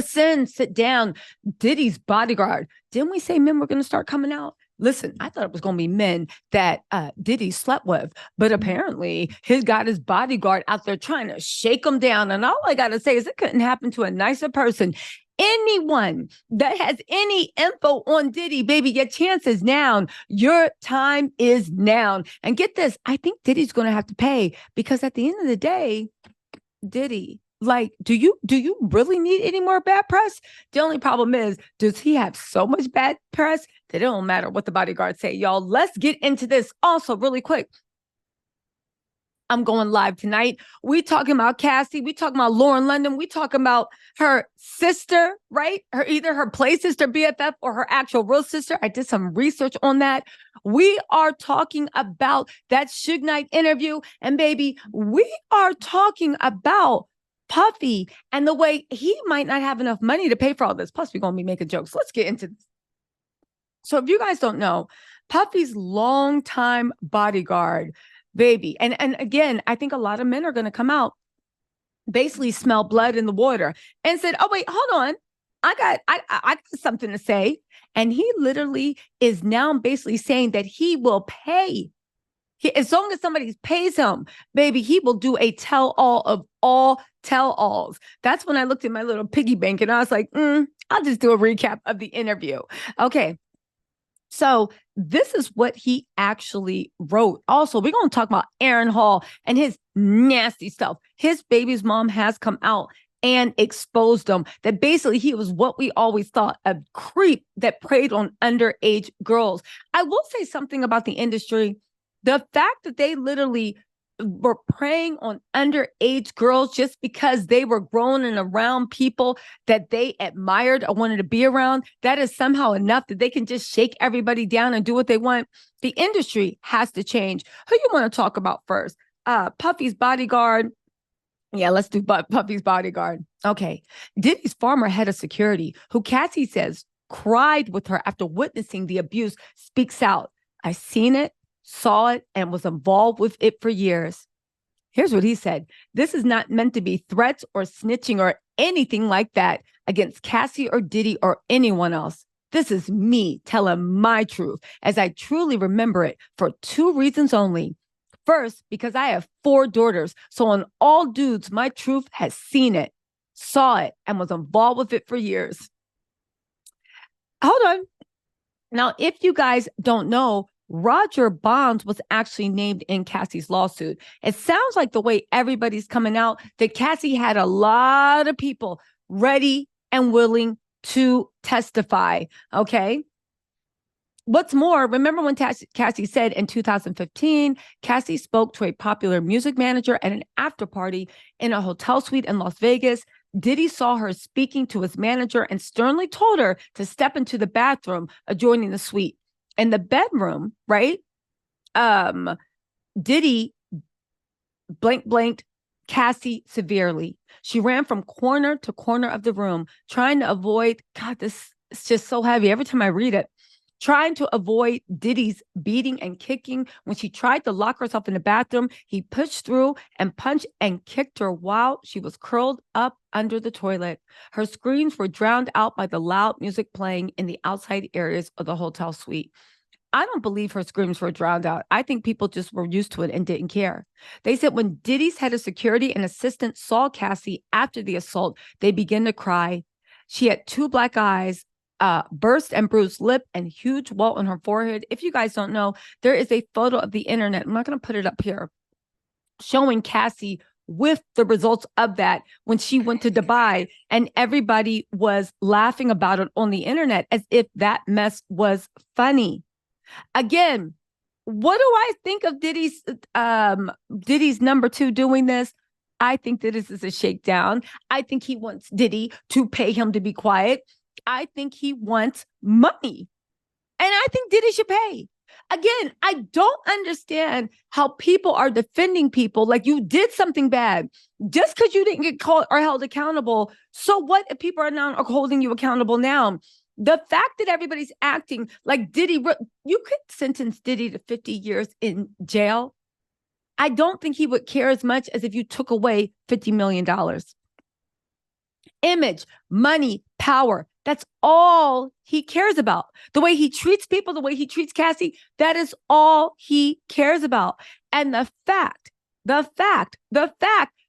Sit down. Diddy's bodyguard. Didn't we say men were going to start coming out? Listen, I thought it was going to be men that Diddy slept with, but apparently he's got his bodyguard out there trying to shake him down. And all I got to say is it couldn't happen to a nicer person. Anyone that has any info on Diddy, baby, your chance is now. Your time is now. And get this, I think Diddy's going to have to pay because at the end of the day, Diddy, like, do you really need any more bad press? The only problem is, does he have so much bad press that it don't matter what the bodyguards say, y'all? Let's get into this also really quick. I'm going live tonight. We talking about Cassie. We talking about Lauren London. We talking about her sister, right? Either her play sister, BFF, or her actual real sister. I did some research on that. We are talking about that Suge Knight interview. And baby, we are talking about Puffy and the way he might not have enough money to pay for all this. Plus, we're going to be making jokes. Let's get into this. So if you guys don't know, Puffy's longtime bodyguard, baby. And again, I think a lot of men are going to come out, basically smell blood in the water and said, oh, wait, hold on. I got something to say. And he literally is now basically saying that he will pay. As long as somebody pays him, baby, he will do a tell-all of all tell-alls. That's when I looked at my little piggy bank and I was like, I'll just do a recap of the interview. Okay. So this is what he actually wrote. Also, we're going to talk about Aaron Hall and his nasty stuff. His baby's mom has come out and exposed him that basically he was what we always thought, a creep that preyed on underage girls. I will say something about the industry. The fact that they literally were preying on underage girls just because they were grown and around people that they admired or wanted to be around, that is somehow enough that they can just shake everybody down and do what they want. The industry has to change. Who you want to talk about first? Puffy's bodyguard. Yeah, let's do Puffy's bodyguard. Okay. Diddy's former head of security, who Cassie says cried with her after witnessing the abuse, speaks out. I seen it, saw it, and was involved with it for years. Here's what he said. This is not meant to be threats or snitching or anything like that against Cassie or Diddy or anyone else. This is me telling my truth as I truly remember it for two reasons only. First, because I have 4 daughters. So on all dudes, my truth has seen it, saw it, and was involved with it for years. Hold on. Now, if you guys don't know, Roger Bonds was actually named in Cassie's lawsuit. It sounds like the way everybody's coming out that Cassie had a lot of people ready and willing to testify. Okay. What's more, remember when Cassie said in 2015, Cassie spoke to a popular music manager at an after party in a hotel suite in Las Vegas. Diddy saw her speaking to his manager and sternly told her to step into the bathroom adjoining the suite. In the bedroom, right? Diddy blanked Cassie severely. She ran from corner to corner of the room, trying to avoid, God, this is just so heavy. Every time I read it, trying to avoid Diddy's beating and kicking. When she tried to lock herself in the bathroom, he pushed through and punched and kicked her while she was curled up under the toilet. Her screams were drowned out by the loud music playing in the outside areas of the hotel suite. I don't believe her screams were drowned out. I think people just were used to it and didn't care. They said when Diddy's head of security and assistant saw Cassie after the assault, they began to cry. She had 2 black eyes, burst and bruised lip, and huge welt on her forehead. If you guys don't know, there is a photo of the internet. I'm not going to put it up here, showing Cassie with the results of that when she went to Dubai, and everybody was laughing about it on the internet as if that mess was funny. Again, what do I think of Diddy's number 2 doing this? I think that this is a shakedown. I think he wants Diddy to pay him to be quiet. I think he wants money. And I think Diddy should pay. Again, I don't understand how people are defending people like you did something bad just because you didn't get caught or held accountable. So what if people are now holding you accountable now? The fact that everybody's acting like Diddy, you could sentence Diddy to 50 years in jail. I don't think he would care as much as if you took away $50 million. image, money, power. That's all he cares about. The way he treats people, the way he treats Cassie, that is all he cares about. And the fact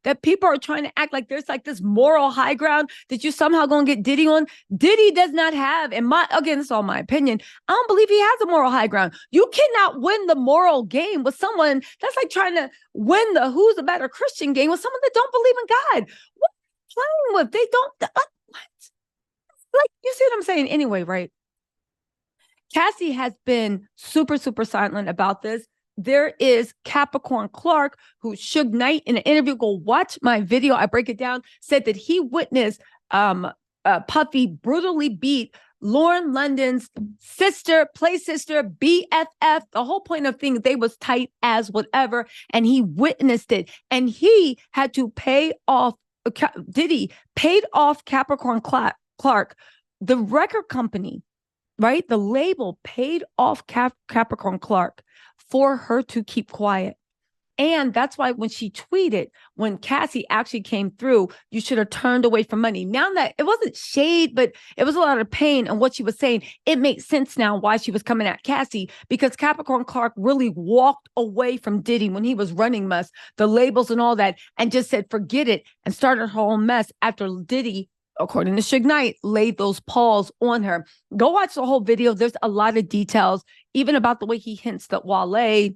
that people are trying to act like there's like this moral high ground that you somehow gonna get Diddy on. Diddy does not have, again, this is all my opinion. I don't believe he has a moral high ground. You cannot win the moral game with someone that's like trying to win the who's a better Christian game with someone that don't believe in God. What are you playing with? They don't, what? Like, you see what I'm saying? Anyway, right? Cassie has been super, super silent about this. There is Capricorn Clark, who Suge Knight in an interview, go watch my video, I break it down, said that he witnessed Puffy brutally beat Lauren London's sister, play sister, BFF. The whole point of things, they was tight as whatever, and he witnessed it. And he had to pay off, Diddy paid off Capricorn Clark, the record company, right? The label paid off Capricorn Clark for her to keep quiet. And that's why when she tweeted, when Cassie actually came through, you should have turned away from money. Now that it wasn't shade, but it was a lot of pain. And what she was saying, it makes sense now why she was coming at Cassie, because Capricorn Clark really walked away from Diddy when he was running mess, the labels and all that, and just said, forget it, and started her own mess after Diddy, according to Suge Knight, laid those paws on her. Go watch the whole video. There's a lot of details, even about the way he hints that Wale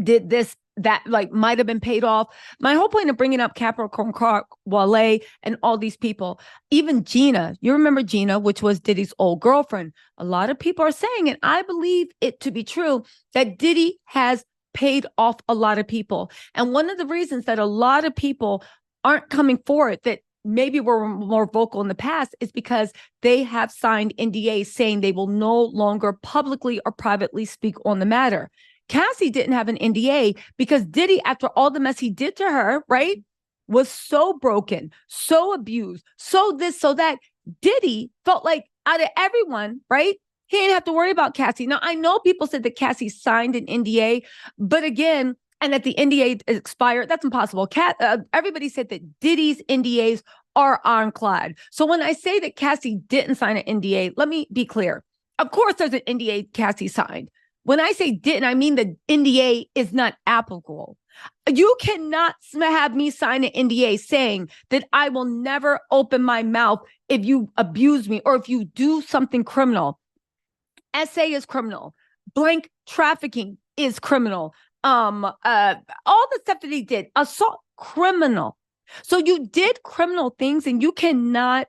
did this, that like might have been paid off. My whole point of bringing up Capricorn Clark, Wale, and all these people, even Gina, you remember Gina, which was Diddy's old girlfriend. A lot of people are saying, and I believe it to be true, that Diddy has paid off a lot of people. And one of the reasons that a lot of people aren't coming forward, that maybe were more vocal in the past, is because they have signed NDAs saying they will no longer publicly or privately speak on the matter. Cassie didn't have an NDA because Diddy, after all the mess he did to her, right, was so broken, so abused, so this, so that, Diddy felt like out of everyone, right, he didn't have to worry about Cassie. Now, I know people said that Cassie signed an NDA, but again, and that the NDA expired, that's impossible. Everybody said that Diddy's NDAs are ironclad. So when I say that Cassie didn't sign an NDA, let me be clear. Of course, there's an NDA Cassie signed. When I say didn't, I mean the NDA is not applicable. You cannot have me sign an NDA saying that I will never open my mouth if you abuse me or if you do something criminal. SA is criminal. Blank trafficking is criminal. All the stuff that he did, assault, criminal. So you did criminal things, and you cannot,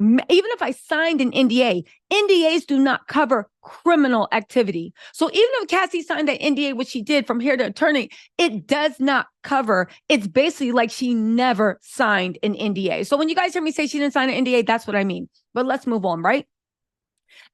even if I signed an NDA, NDAs do not cover criminal activity. So even if Cassie signed that NDA, which she did from here to attorney, it does not cover. It's basically like she never signed an NDA. So when you guys hear me say she didn't sign an NDA, that's what I mean. But let's move on, right?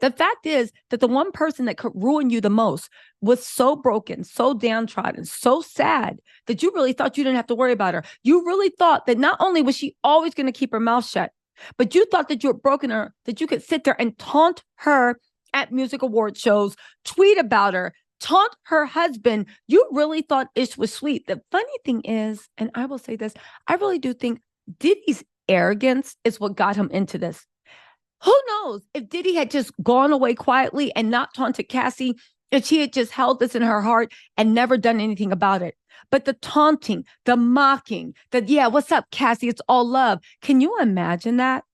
The fact is that the one person that could ruin you the most was so broken, so downtrodden, so sad that you really thought you didn't have to worry about her. You really thought that not only was she always going to keep her mouth shut, but you thought that you had broken her, that you could sit there and taunt her at music award shows, tweet about her, taunt her husband. You really thought Ish was sweet. The funny thing is, and I will say this, I really do think Diddy's arrogance is what got him into this. Who knows if Diddy had just gone away quietly and not taunted Cassie, if she had just held this in her heart and never done anything about it. But the taunting, the mocking, yeah, what's up, Cassie? It's all love. Can you imagine that?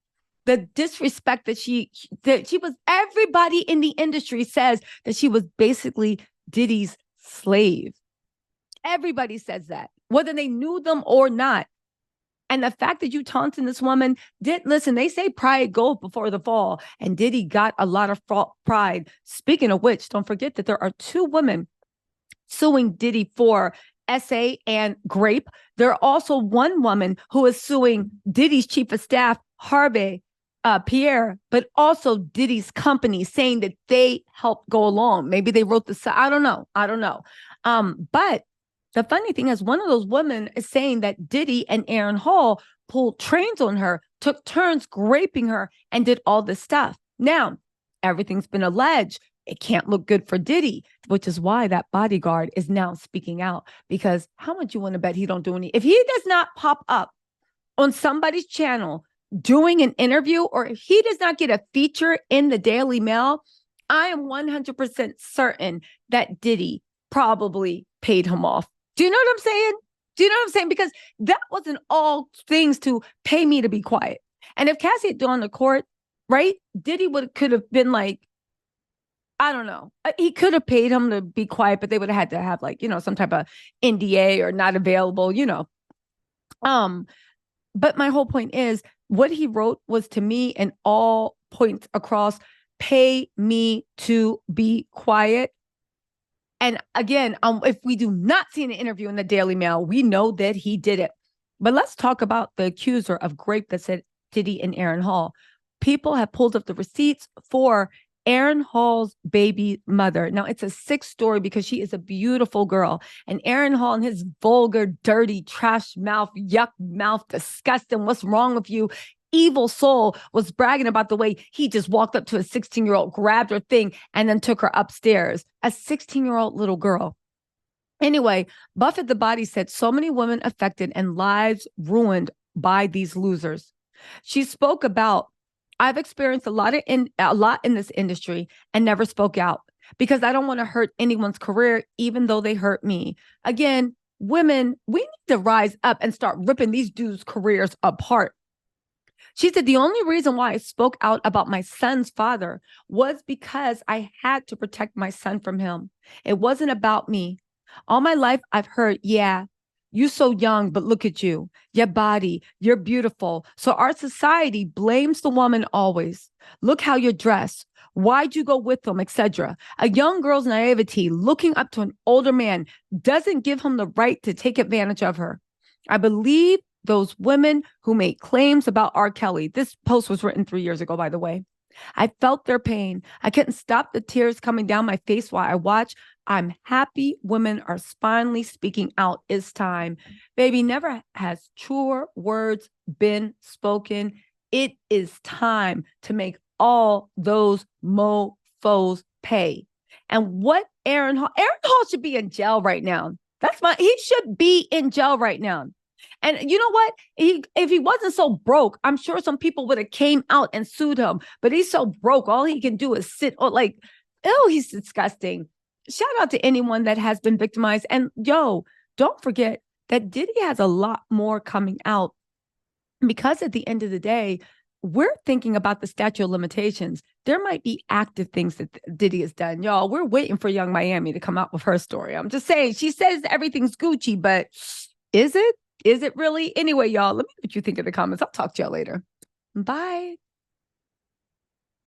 The disrespect that she was, everybody in the industry says that she was basically Diddy's slave. Everybody says that, whether they knew them or not. And the fact that you taunting this woman, listen, they say pride goes before the fall, and Diddy got a lot of pride. Speaking of which, don't forget that there are two women suing Diddy for SA and Grape. There are also one woman who is suing Diddy's chief of staff, Harvey Pierre, but also Diddy's company, saying that they helped go along. Maybe they wrote the, I don't know. But the funny thing is, one of those women is saying that Diddy and Aaron Hall pulled trains on her, took turns graping her, and did all this stuff. Now, everything's been alleged. It can't look good for Diddy, which is why that bodyguard is now speaking out. Because how much you want to bet he don't do any? If he does not pop up on somebody's channel doing an interview, or if he does not get a feature in the Daily Mail, I am 100% certain that Diddy probably paid him off. Do you know what I'm saying? Do you know what I'm saying? Because that wasn't all things to pay me to be quiet. And if Cassie had gone to court, right, Diddy could have been like, I don't know. He could have paid him to be quiet, but they would have had to have like, some type of NDA or not available. But my whole point is what he wrote was, to me, in all points across, pay me to be quiet. And again, if we do not see an interview in the Daily Mail, we know that he did it. But let's talk about the accuser of grape that said Diddy and Aaron Hall. People have pulled up the receipts for Aaron Hall's baby mother. Now, it's a sick story because she is a beautiful girl. And Aaron Hall, and his vulgar, dirty, trash mouth, yuck mouth, disgusting, what's wrong with you, evil soul, was bragging about the way he just walked up to a 16-year-old, grabbed her thing, and then took her upstairs. A 16-year-old little girl. Anyway, Buffett the Body said so many women affected and lives ruined by these losers. She spoke about, I've experienced a lot in this industry and never spoke out because I don't want to hurt anyone's career, even though they hurt me. Again, women, we need to rise up and start ripping these dudes' careers apart. She said, the only reason why I spoke out about my son's father was because I had to protect my son from him. It wasn't about me. All my life, I've heard, yeah, you so young, but look at you, your body, you're beautiful. So our society blames the woman always. Look how you're dressed. Why'd you go with them, etc. A young girl's naivety looking up to an older man doesn't give him the right to take advantage of her. I believe those women who made claims about R. Kelly. This post was written 3 years ago, by the way. I felt their pain. I couldn't stop the tears coming down my face while I watched. I'm happy women are finally speaking out. It's time. Baby, never has truer words been spoken. It is time to make all those mofos pay. And what Aaron Hall should be in jail right now. He should be in jail right now. And you know what? If he wasn't so broke, I'm sure some people would have came out and sued him. But he's so broke, all he can do is sit he's disgusting. Shout out to anyone that has been victimized. And don't forget that Diddy has a lot more coming out, because at the end of the day, we're thinking about the statute of limitations. There might be active things that Diddy has done. Y'all, we're waiting for Young Miami to come out with her story. I'm just saying, she says everything's Gucci, but is it? Is it really? Anyway, y'all, let me know what you think in the comments. I'll talk to y'all later. Bye.